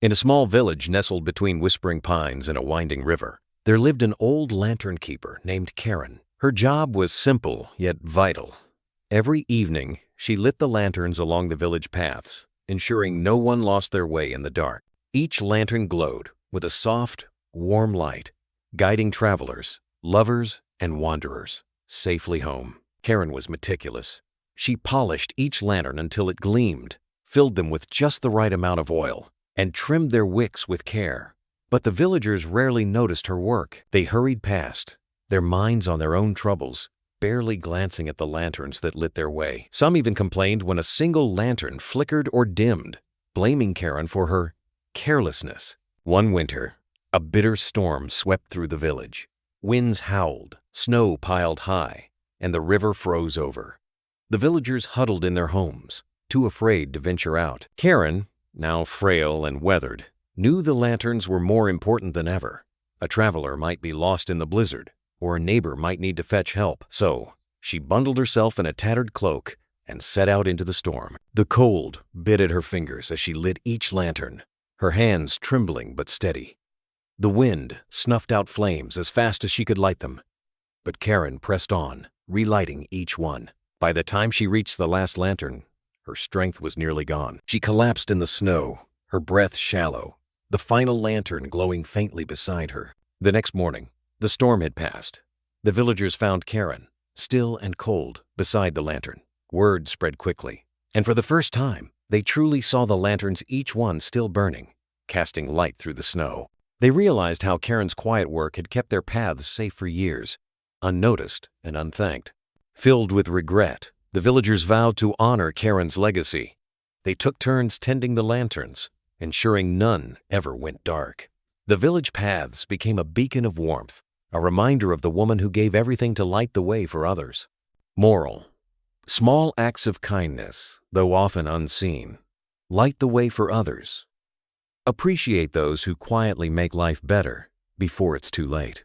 In a small village nestled between whispering pines and a winding river, there lived an old lantern keeper named Karen. Her job was simple yet vital. Every evening, she lit the lanterns along the village paths, ensuring no one lost their way in the dark. Each lantern glowed with a soft, warm light, guiding travelers, lovers, and wanderers safely home. Karen was meticulous. She polished each lantern until it gleamed, filled them with just the right amount of oil, and trimmed their wicks with care. But the villagers rarely noticed her work. They hurried past, their minds on their own troubles, barely glancing at the lanterns that lit their way. Some even complained when a single lantern flickered or dimmed, blaming Karen for her carelessness. One winter, a bitter storm swept through the village. Winds howled, snow piled high, and the river froze over. The villagers huddled in their homes, too afraid to venture out. Karen, now frail and weathered, knew the lanterns were more important than ever. A traveler might be lost in the blizzard, or a neighbor might need to fetch help. So, she bundled herself in a tattered cloak and set out into the storm. The cold bit at her fingers as she lit each lantern, her hands trembling but steady. The wind snuffed out flames as fast as she could light them. But Karen pressed on, relighting each one. By the time she reached the last lantern, her strength was nearly gone. She collapsed in the snow, her breath shallow, the final lantern glowing faintly beside her. The next morning, the storm had passed. The villagers found Karen, still and cold, beside the lantern. Word spread quickly, and for the first time, they truly saw the lanterns, each one still burning, casting light through the snow. They realized how Karen's quiet work had kept their paths safe for years, unnoticed and unthanked. Filled with regret, the villagers vowed to honor Karen's legacy. They took turns tending the lanterns, ensuring none ever went dark. The village paths became a beacon of warmth, a reminder of the woman who gave everything to light the way for others. Moral: small acts of kindness, though often unseen, light the way for others. Appreciate those who quietly make life better before it's too late.